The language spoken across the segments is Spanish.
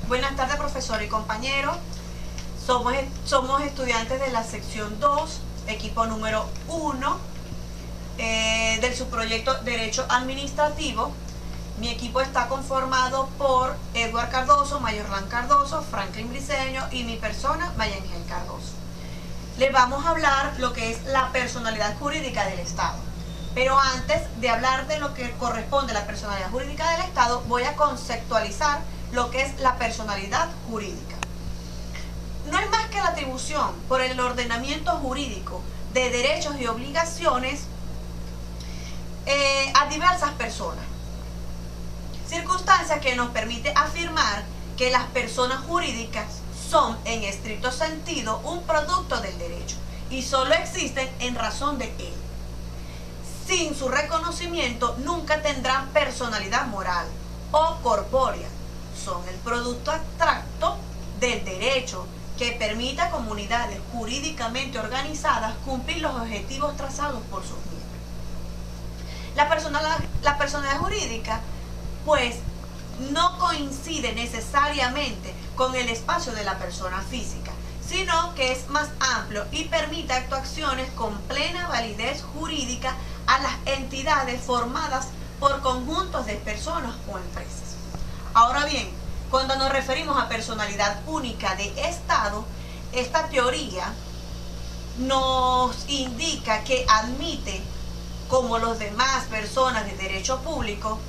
Buenas tardes, profesor y compañeros. Somos estudiantes de la sección 2, equipo número 1, del subproyecto Derecho Administrativo. Mi equipo está conformado por Edward Cardoso, Mayorlan Cardoso, Franklin Briceño y mi persona, Mayangel Cardoso. Les vamos a hablar lo que es la personalidad jurídica del Estado. Pero antes de hablar de lo que corresponde a la personalidad jurídica del Estado, voy a conceptualizar lo que es la personalidad jurídica. No es más que la atribución por el ordenamiento jurídico de derechos y obligaciones a diversas personas. Circunstancia que nos permite afirmar que las personas jurídicas son, en estricto sentido, un producto del derecho y solo existen en razón de él. Sin su reconocimiento nunca tendrán personalidad moral o corpórea. Son el producto abstracto del derecho que permite a comunidades jurídicamente organizadas cumplir los objetivos trazados por sus miembros. La personalidad jurídica, pues, no coincide necesariamente con el espacio de la persona física, sino que es más amplio y permite actuaciones con plena validez jurídica a las entidades formadas por conjuntos de personas o empresas. Ahora bien, cuando nos referimos a personalidad única de Estado, esta teoría nos indica que admite, como los demás personas de derecho público,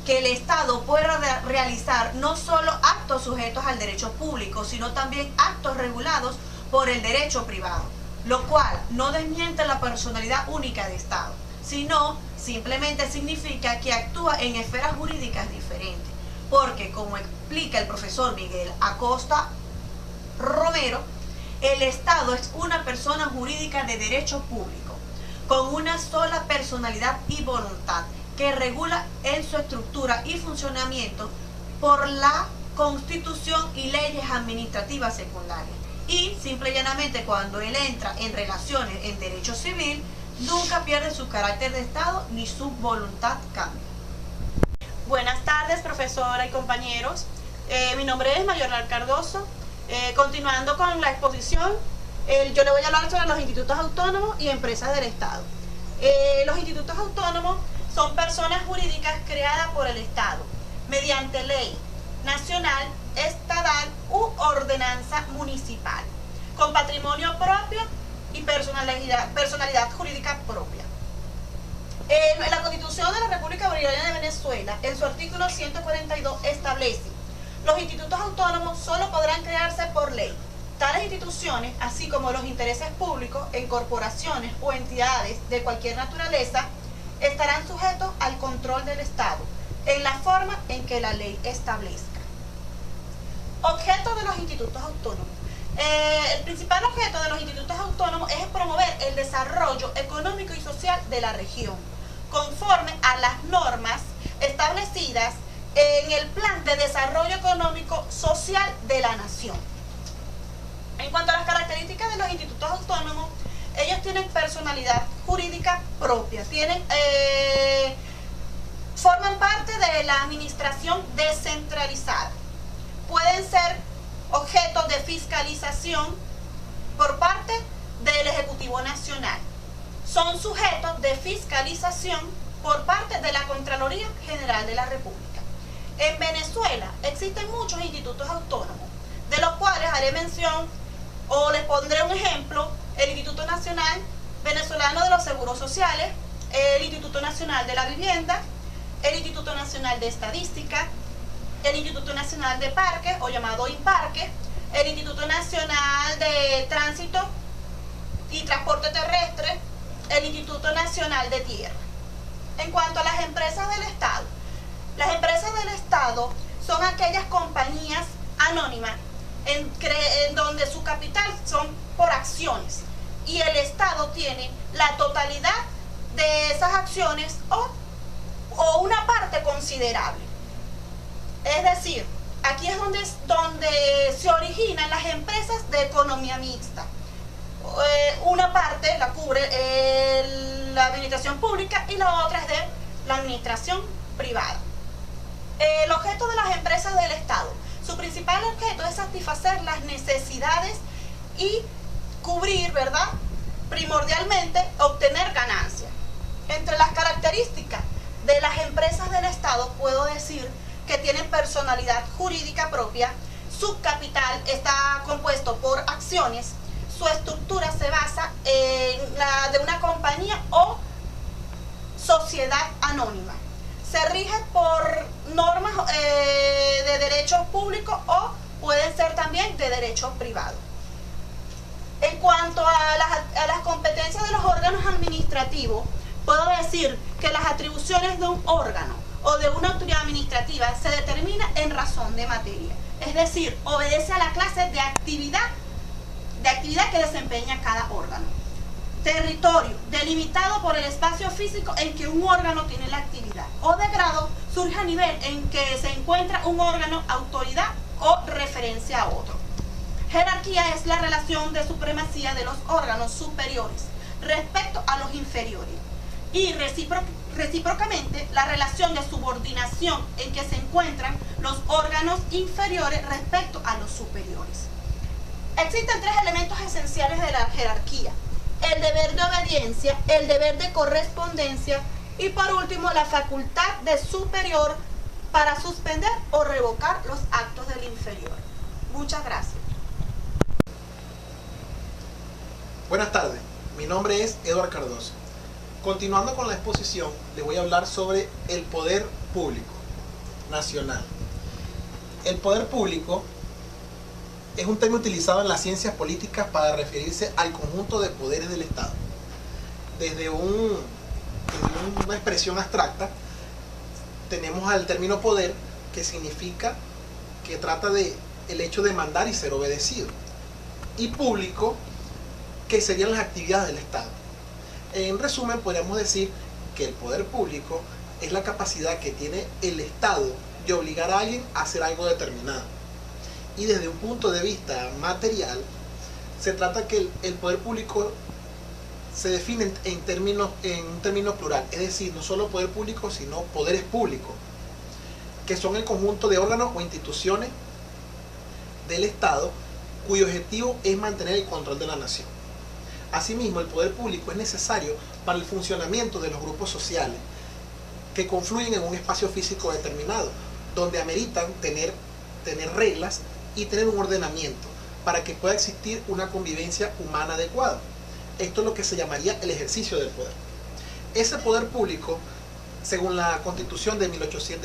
que el Estado pueda realizar no solo actos sujetos al derecho público, sino también actos regulados por el derecho privado, lo cual no desmiente la personalidad única de Estado, sino simplemente significa que actúa en esferas jurídicas diferentes, porque, como explica el profesor Miguel Acosta Romero, el Estado es una persona jurídica de derecho público, con una sola personalidad y voluntad, que regula en su estructura y funcionamiento por la Constitución y leyes administrativas secundarias. Y simple y llanamente, cuando él entra en relaciones en derecho civil, nunca pierde su carácter de Estado ni su voluntad cambia. Buenas tardes, profesora y compañeros. Mi nombre es Mayorlan Cardoso. Continuando con la exposición, yo le voy a hablar sobre los institutos autónomos y empresas del Estado. Los institutos autónomos son personas jurídicas creadas por el Estado mediante ley nacional, estatal u ordenanza municipal, con patrimonio propio y personalidad jurídica propia. En la Constitución de la República Bolivariana de Venezuela, en su artículo 142, establece: los institutos autónomos solo podrán crearse por ley. Tales instituciones, así como los intereses públicos en corporaciones o entidades de cualquier naturaleza, estarán sujetos al control del Estado, en la forma en que la ley establezca. Objeto de los institutos autónomos. El principal objeto de los institutos autónomos es promover el desarrollo económico y social de la región, conforme a las normas establecidas en el Plan de Desarrollo Económico Social de la Nación. En cuanto a las características de los institutos autónomos, ellos tienen personalidad jurídica propia, forman parte de la administración descentralizada, pueden ser objeto de fiscalización por parte del Ejecutivo Nacional, son sujetos de fiscalización por parte de la Contraloría General de la República. En Venezuela existen muchos institutos autónomos, de los cuales haré mención o les pondré un ejemplo: el Instituto Nacional Venezolano de los Seguros Sociales, el Instituto Nacional de la Vivienda, el Instituto Nacional de Estadística, el Instituto Nacional de Parques, o llamado INPARQUE, el Instituto Nacional de Tránsito y Transporte Terrestre, el Instituto Nacional de Tierra. En cuanto a las empresas del Estado, las empresas del Estado son aquellas compañías anónimas en donde su capital son por acciones y el Estado tiene la totalidad de esas acciones o una parte considerable. Es decir, aquí es donde se originan las empresas de economía mixta. Una parte la cubre la administración pública y la otra es de la administración privada. El objeto de las empresas del Estado. Su principal satisfacer las necesidades y cubrir, ¿verdad? Primordialmente, obtener ganancias. Entre las características de las empresas del Estado, puedo decir que tienen personalidad jurídica propia, su capital está compuesto por acciones, su estructura se basa en la de una compañía o sociedad anónima. Se rige por normas de derecho público o pueden ser también de derecho privado. En cuanto a las competencias de los órganos administrativos, puedo decir que las atribuciones de un órgano o de una autoridad administrativa se determina en razón de materia. Es decir, obedece a la clase de actividad que desempeña cada órgano. Territorio, delimitado por el espacio físico en que un órgano tiene la actividad. O de grado, surge a nivel en que se encuentra un órgano, autoridad o referencia a otro. Jerarquía es la relación de supremacía de los órganos superiores respecto a los inferiores. Y recíprocamente, la relación de subordinación en que se encuentran los órganos inferiores respecto a los superiores. Existen tres elementos esenciales de la jerarquía: el deber de obediencia, el deber de correspondencia y por último la facultad del superior para suspender o revocar los actos del inferior. Muchas gracias. Buenas tardes, mi nombre es Eduardo Cardoso. Continuando con la exposición, les voy a hablar sobre el poder público nacional. El poder público es un término utilizado en las ciencias políticas para referirse al conjunto de poderes del Estado. Desde una expresión abstracta, tenemos al término poder, que significa que trata de el hecho de mandar y ser obedecido. Y público, que serían las actividades del Estado. En resumen, podríamos decir que el poder público es la capacidad que tiene el Estado de obligar a alguien a hacer algo determinado. Y desde un punto de vista material, se trata que el poder público se define en un término plural, es decir, no solo poder público, sino poderes públicos, que son el conjunto de órganos o instituciones del Estado cuyo objetivo es mantener el control de la nación. Asimismo, el poder público es necesario para el funcionamiento de los grupos sociales que confluyen en un espacio físico determinado, donde ameritan tener reglas y tener un ordenamiento para que pueda existir una convivencia humana adecuada. Esto es lo que se llamaría el ejercicio del poder. Ese poder público, según la Constitución de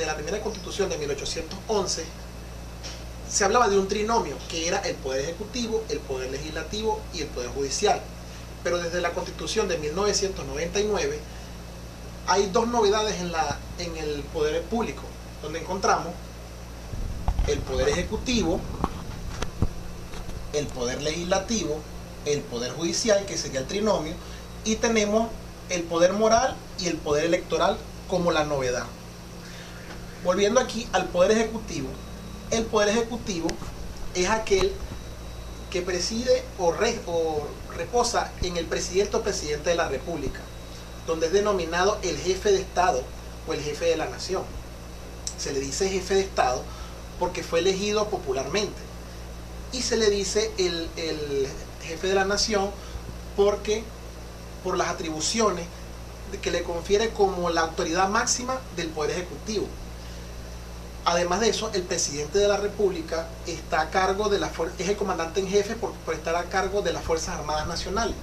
la primera Constitución de 1811, se hablaba de un trinomio, que era el poder ejecutivo, el poder legislativo y el poder judicial. Pero desde la Constitución de 1999 hay dos novedades en el poder público, donde encontramos el poder ejecutivo, el poder legislativo, el poder judicial, que sería el trinomio, y tenemos el poder moral y el poder electoral como la novedad. Volviendo aquí al poder ejecutivo, el poder ejecutivo es aquel que preside o reposa en el presidente o presidente de la República, donde es denominado el jefe de Estado o el jefe de la nación. Se le dice jefe de Estado porque fue elegido popularmente, y se le dice el jefe de la nación porque por las atribuciones que le confiere como la autoridad máxima del poder ejecutivo. Además de eso, el presidente de la República está a cargo es el comandante en jefe por estar a cargo de las Fuerzas Armadas Nacionales,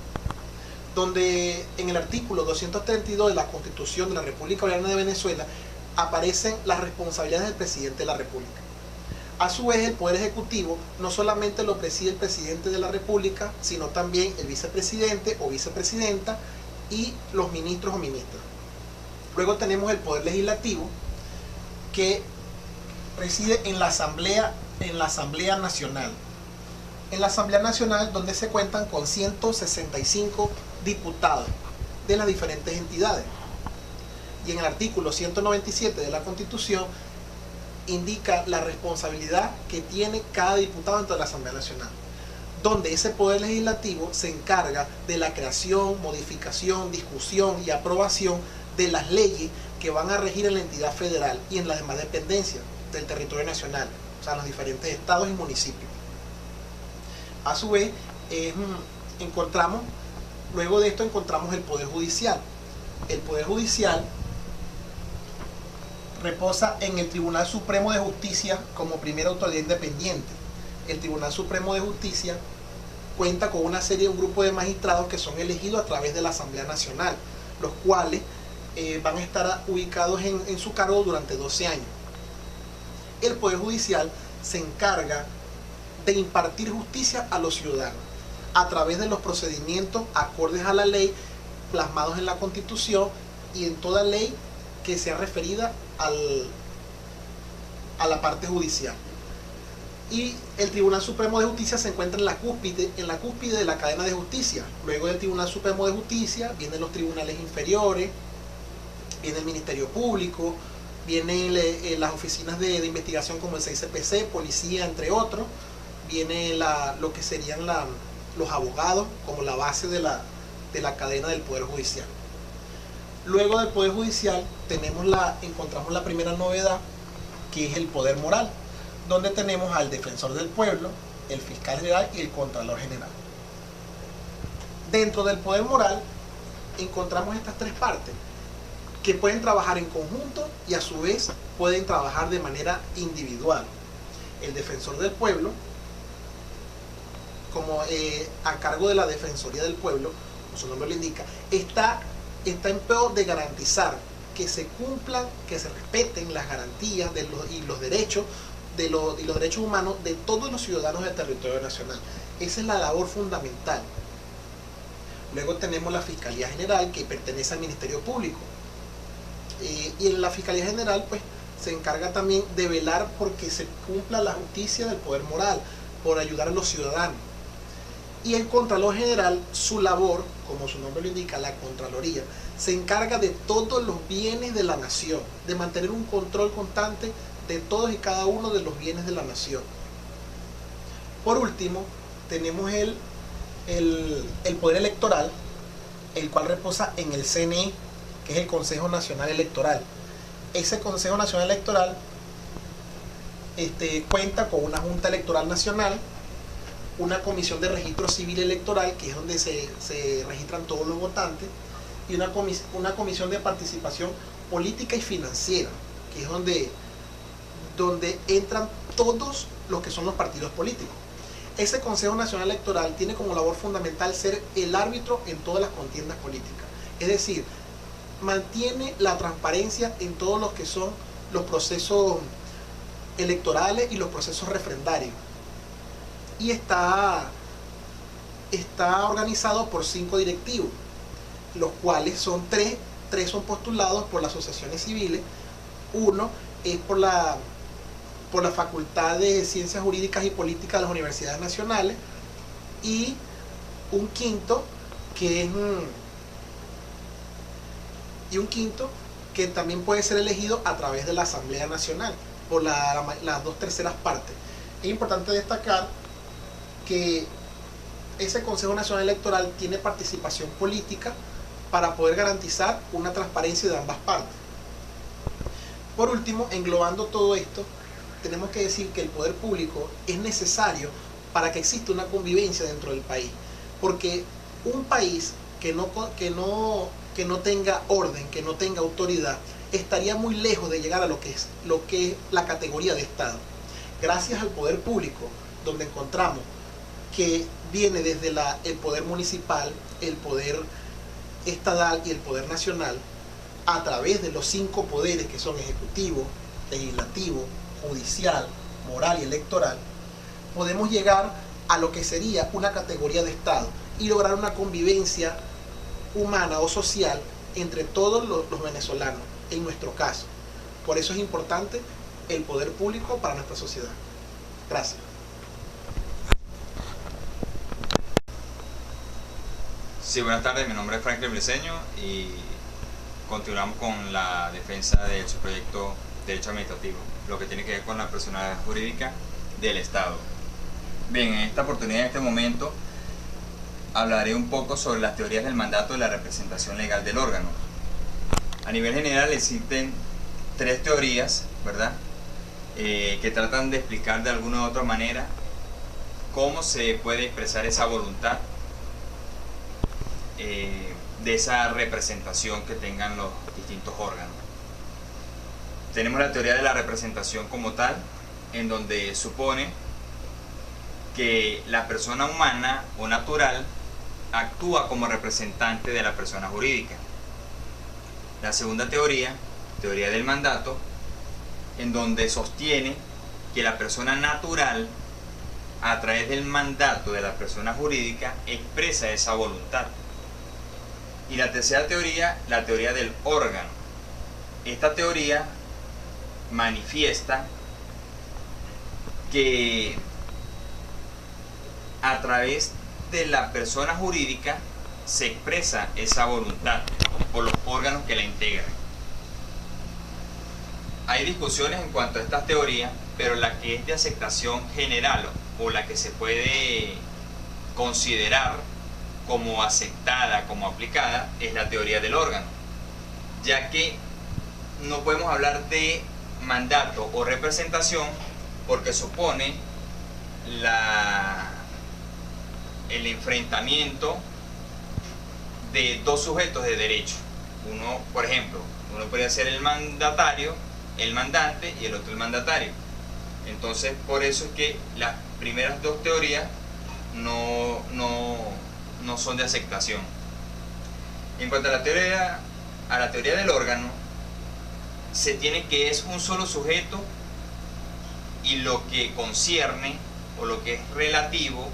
donde en el artículo 232 de la Constitución de la República Bolivariana de Venezuela aparecen las responsabilidades del presidente de la República. A su vez, el poder ejecutivo no solamente lo preside el presidente de la República, sino también el vicepresidente o vicepresidenta y los ministros o ministras. Luego tenemos el poder legislativo, que preside en la Asamblea Nacional. En la Asamblea Nacional, donde se cuentan con 165 diputados de las diferentes entidades. Y en el artículo 197 de la Constitución indica la responsabilidad que tiene cada diputado dentro de la Asamblea Nacional, donde ese poder legislativo se encarga de la creación, modificación, discusión y aprobación de las leyes que van a regir en la entidad federal y en las demás dependencias del territorio nacional, o sea, en los diferentes estados y municipios. A su vez, luego de esto encontramos el Poder Judicial. El Poder Judicial reposa en el Tribunal Supremo de Justicia como primera autoridad independiente. El Tribunal Supremo de Justicia cuenta con un grupo de magistrados que son elegidos a través de la Asamblea Nacional, los cuales van a estar ubicados en su cargo durante 12 años. El Poder Judicial se encarga de impartir justicia a los ciudadanos a través de los procedimientos acordes a la ley plasmados en la Constitución y en toda ley que sea referida a la parte judicial. Y el Tribunal Supremo de Justicia se encuentra en la cúspide de la cadena de justicia. Luego del Tribunal Supremo de Justicia vienen los tribunales inferiores, viene el Ministerio Público, vienen las oficinas de investigación como el 6CPC, policía, entre otros, viene lo que serían los abogados como la base de la cadena del Poder Judicial. Luego del Poder Judicial encontramos la primera novedad, que es el Poder Moral, donde tenemos al Defensor del Pueblo, el Fiscal General y el Contralor General. Dentro del Poder Moral encontramos estas tres partes, que pueden trabajar en conjunto y a su vez pueden trabajar de manera individual. El Defensor del Pueblo, como a cargo de la Defensoría del Pueblo, como su nombre lo indica, está en pro de garantizar que se cumplan, que se respeten las garantías y los derechos y los derechos humanos de todos los ciudadanos del territorio nacional. Esa es la labor fundamental. Luego tenemos la Fiscalía General, que pertenece al Ministerio Público. Y en la Fiscalía General pues se encarga también de velar porque se cumpla la justicia del poder moral, por ayudar a los ciudadanos. Y el Contralor General, su labor, como su nombre lo indica, la Contraloría, se encarga de todos los bienes de la nación, de mantener un control constante de todos y cada uno de los bienes de la nación. Por último, tenemos el Poder Electoral, el cual reposa en el CNE, que es el Consejo Nacional Electoral. Ese Consejo Nacional Electoral cuenta con una Junta Electoral Nacional, una Comisión de Registro Civil Electoral, que es donde se registran todos los votantes, y una Comisión de Participación Política y Financiera, que es donde entran todos los que son los partidos políticos. Ese Consejo Nacional Electoral tiene como labor fundamental ser el árbitro en todas las contiendas políticas. Es decir, mantiene la transparencia en todos los que son los procesos electorales y los procesos refrendarios. Y está organizado por 5 directivos, los cuales son tres son postulados por las asociaciones civiles, uno es por la Facultad de Ciencias Jurídicas y Políticas de las Universidades Nacionales, y un quinto que también puede ser elegido a través de la Asamblea Nacional por las 2/3 partes. Es importante destacar que ese Consejo Nacional Electoral tiene participación política para poder garantizar una transparencia de ambas partes. Por último, englobando todo esto, tenemos que decir que el poder público es necesario para que exista una convivencia dentro del país, porque un país que no tenga orden, que no tenga autoridad, estaría muy lejos de llegar a lo que es la categoría de Estado. Gracias al poder público, donde encontramos que viene desde el poder municipal, el poder estatal y el poder nacional, a través de los 5 poderes que son ejecutivo, legislativo, judicial, moral y electoral, podemos llegar a lo que sería una categoría de Estado y lograr una convivencia humana o social entre todos los venezolanos, en nuestro caso. Por eso es importante el poder público para nuestra sociedad. Gracias. Sí, buenas tardes, mi nombre es Franklin Briceño y continuamos con la defensa del subproyecto Derecho Administrativo, lo que tiene que ver con la personalidad jurídica del Estado. Bien, en esta oportunidad, en este momento, hablaré un poco sobre las teorías del mandato y la representación legal del órgano. A nivel general existen 3 teorías, ¿verdad?, que tratan de explicar de alguna u otra manera cómo se puede expresar esa voluntad de esa representación que tengan los distintos órganos. Tenemos la teoría de la representación como tal, en donde supone que la persona humana o natural actúa como representante de la persona jurídica. La segunda teoría, teoría del mandato, en donde sostiene que la persona natural, a través del mandato de la persona jurídica, expresa esa voluntad. Y la tercera teoría, la teoría del órgano. Esta teoría manifiesta que a través de la persona jurídica se expresa esa voluntad por los órganos que la integran. Hay discusiones en cuanto a estas teorías, pero la que es de aceptación general o la que se puede considerar como aceptada, como aplicada, es la teoría del órgano, ya que no podemos hablar de mandato o representación porque supone el enfrentamiento de dos sujetos de derecho. Uno, por ejemplo, uno podría ser el mandatario, el mandante, y el otro el mandatario. Entonces, por eso es que las primeras dos teorías no son de aceptación. En cuanto a la teoría del órgano, se tiene que es un solo sujeto y lo que concierne o lo que es relativo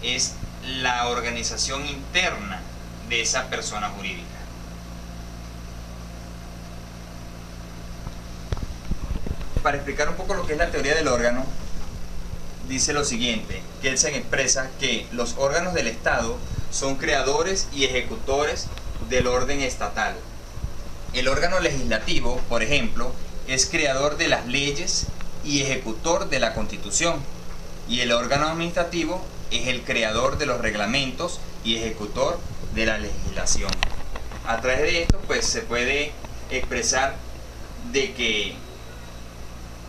es la organización interna de esa persona jurídica. Para explicar un poco lo que es la teoría del órgano, dice lo siguiente: Kelsen expresa que los órganos del Estado son creadores y ejecutores del orden estatal. El órgano legislativo, por ejemplo, es creador de las leyes y ejecutor de la Constitución, y el órgano administrativo es el creador de los reglamentos y ejecutor de la legislación. A través de esto, pues, se puede expresar de que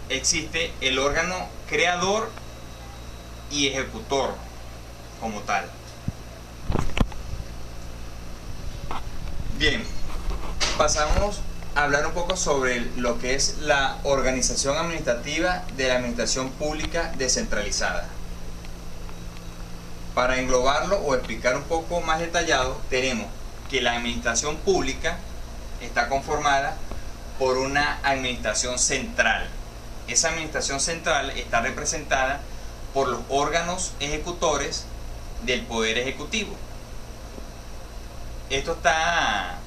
existe el órgano creador y ejecutor como tal. Bien, pasamos a hablar un poco sobre lo que es la organización administrativa de la administración pública descentralizada. Para englobarlo o explicar un poco más detallado, tenemos que la administración pública está conformada por una administración central. Esa administración central está representada por los órganos ejecutores del Poder Ejecutivo. Esto está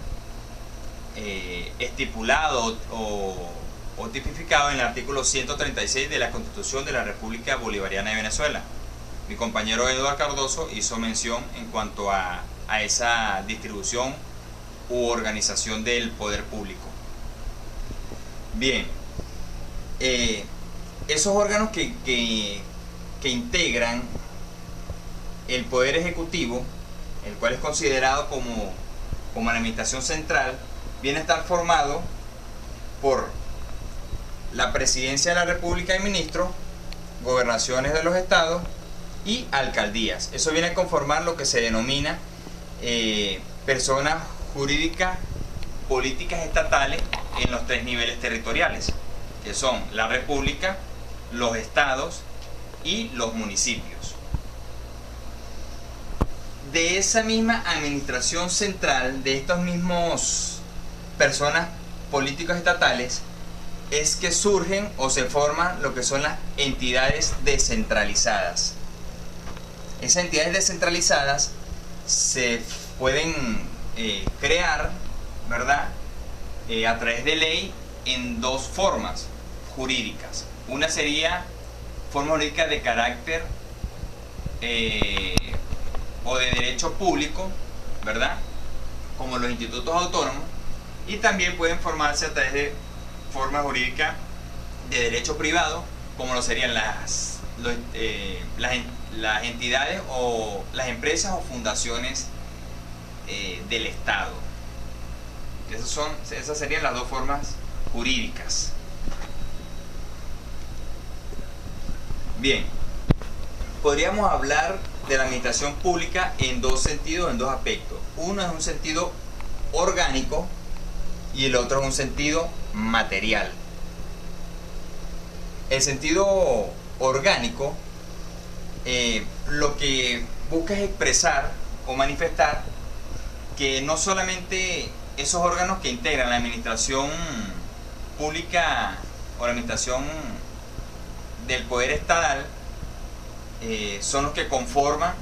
estipulado o tipificado en el artículo 136 de la Constitución de la República Bolivariana de Venezuela. Mi compañero Eduardo Cardoso hizo mención en cuanto a esa distribución u organización del poder público. Bien, esos órganos que integran el Poder Ejecutivo, el cual es considerado como la administración central, viene a estar formado por la Presidencia de la República y ministros, gobernaciones de los estados y alcaldías. Eso viene a conformar lo que se denomina personas jurídicas políticas estatales en los tres niveles territoriales, que son la República, los estados y los municipios. De esa misma administración central, de estos mismos personas políticas estatales, es que surgen o se forman lo que son las entidades descentralizadas. Esas entidades descentralizadas se pueden crear, ¿verdad?, a través de ley en dos formas jurídicas. Una sería forma jurídica de carácter o de derecho público, ¿verdad?, como los institutos autónomos, y también pueden formarse a través de forma jurídica de derecho privado, como lo serían las entidades o las empresas o fundaciones del Estado. Esas serían las dos formas jurídicas. Bien, podríamos hablar de la administración pública en dos sentidos, en dos aspectos. Uno es un sentido orgánico y el otro es un sentido material. El sentido orgánico lo que busca es expresar o manifestar que no solamente esos órganos que integran la administración pública o la administración del poder estatal son los que conforman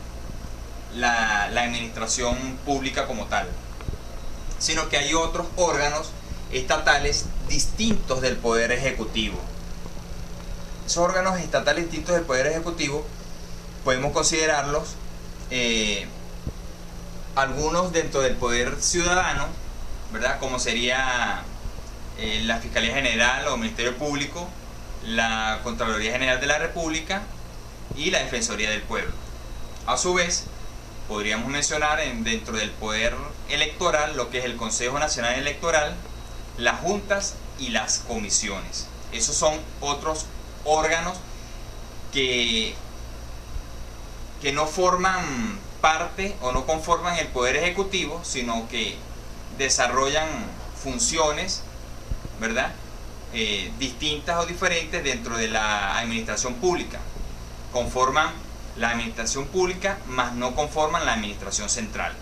la administración pública como tal, sino que hay otros órganos estatales distintos del poder ejecutivo. Esos órganos estatales distintos del poder ejecutivo podemos considerarlos algunos dentro del poder ciudadano, ¿verdad? Como sería la Fiscalía General o Ministerio Público, la Contraloría General de la República y la Defensoría del Pueblo. A su vez, podríamos mencionar dentro del poder electoral lo que es el Consejo Nacional Electoral, las juntas y las comisiones. Esos son otros órganos que no forman parte o no conforman el poder ejecutivo, sino que desarrollan funciones, ¿verdad? Distintas o diferentes dentro de la administración pública. Conforman la administración pública, mas no conforman la administración central.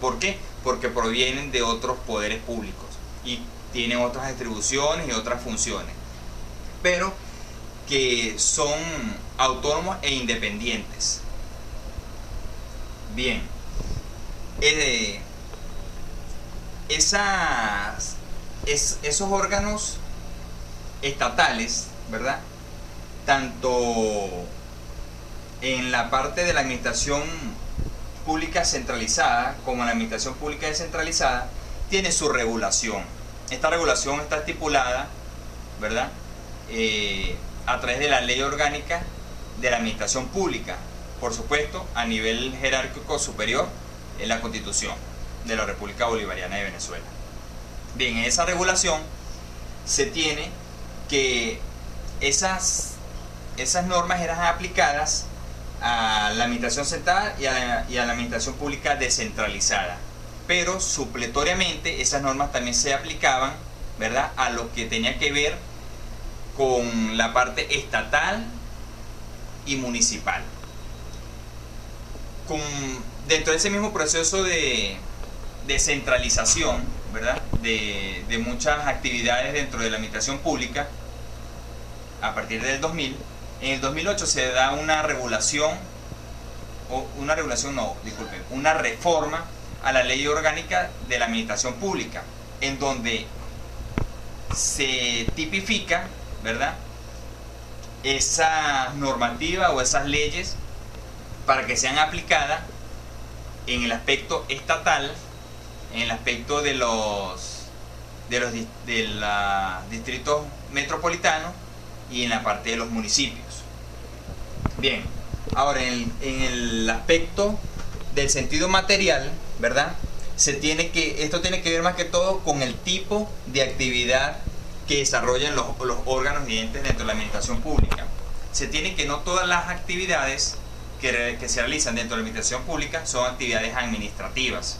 ¿Por qué? Porque provienen de otros poderes públicos y tienen otras atribuciones y otras funciones, pero que son autónomos e independientes. Bien, esos órganos estatales, ¿verdad? Tanto en la parte de la administración pública centralizada como en la administración pública descentralizada, tiene su regulación. Esta regulación está estipulada, ¿verdad? A través de la Ley Orgánica de la Administración Pública, por supuesto, a nivel jerárquico superior en la Constitución de la República Bolivariana de Venezuela. Bien, en esa regulación se tiene que esas normas eran aplicadas a la administración central y a la administración pública descentralizada, pero supletoriamente esas normas también se aplicaban, ¿verdad?, a lo que tenía que ver con la parte estatal y municipal. Dentro de ese mismo proceso de descentralización, ¿verdad?, de muchas actividades dentro de la administración pública, a partir del 2000, en el 2008 se da una reforma a la Ley Orgánica de la Administración Pública, en donde se tipifica, ¿verdad?, esa normativa o esas leyes para que sean aplicadas en el aspecto estatal, en el aspecto de los distritos metropolitanos y en la parte de los municipios. Bien, ahora en el aspecto del sentido material, ¿verdad?, esto tiene que ver más que todo con el tipo de actividad que desarrollan los órganos y entes dentro de la administración pública. Se tiene que no todas las actividades que se realizan dentro de la administración pública son actividades administrativas.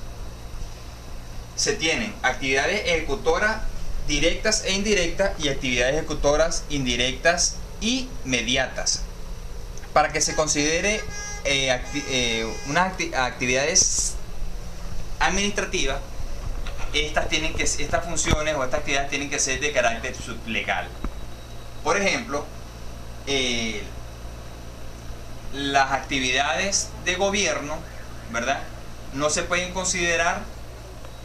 Se tienen actividades ejecutoras directas e indirectas y actividades ejecutoras indirectas y mediatas. Para que se considere unas actividades administrativas, estas funciones o estas actividades tienen que ser de carácter sublegal. Por ejemplo, las actividades de gobierno, ¿verdad?, no se pueden considerar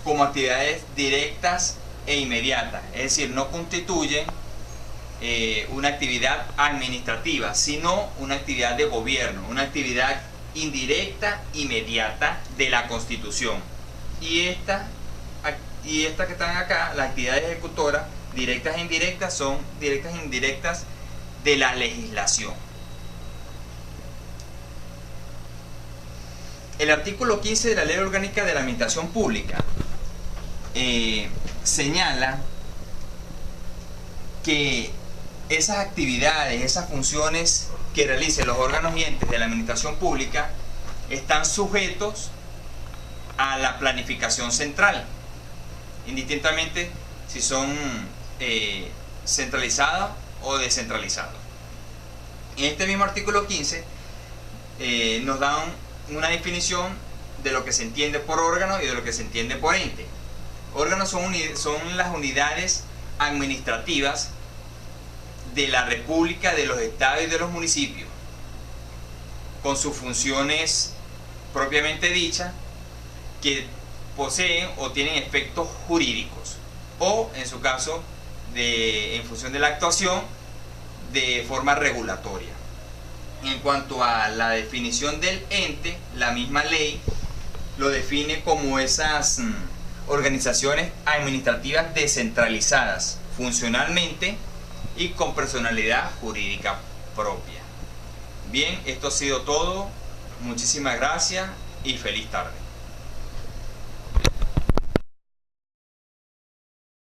como actividades directas e inmediatas, es decir, no constituyen una actividad administrativa, sino una actividad de gobierno, una actividad indirecta inmediata de la Constitución. Y estas que están acá, las actividades ejecutoras directas e indirectas, son directas e indirectas de la legislación. El artículo 15 de la Ley Orgánica de la Administración Pública señala que esas actividades, esas funciones que realicen los órganos y entes de la administración pública están sujetos a la planificación central, indistintamente si son centralizados o descentralizados. En este mismo artículo 15 nos dan una definición de lo que se entiende por órgano y de lo que se entiende por ente. Órganos son las unidades administrativas de la República, de los estados y de los municipios, con sus funciones propiamente dichas, que poseen o tienen efectos jurídicos, o en su caso, en función de la actuación, de forma regulatoria. En cuanto a la definición del ente, la misma ley lo define como esas organizaciones administrativas descentralizadas funcionalmente y con personalidad jurídica propia. Bien, esto ha sido todo. Muchísimas gracias y feliz tarde.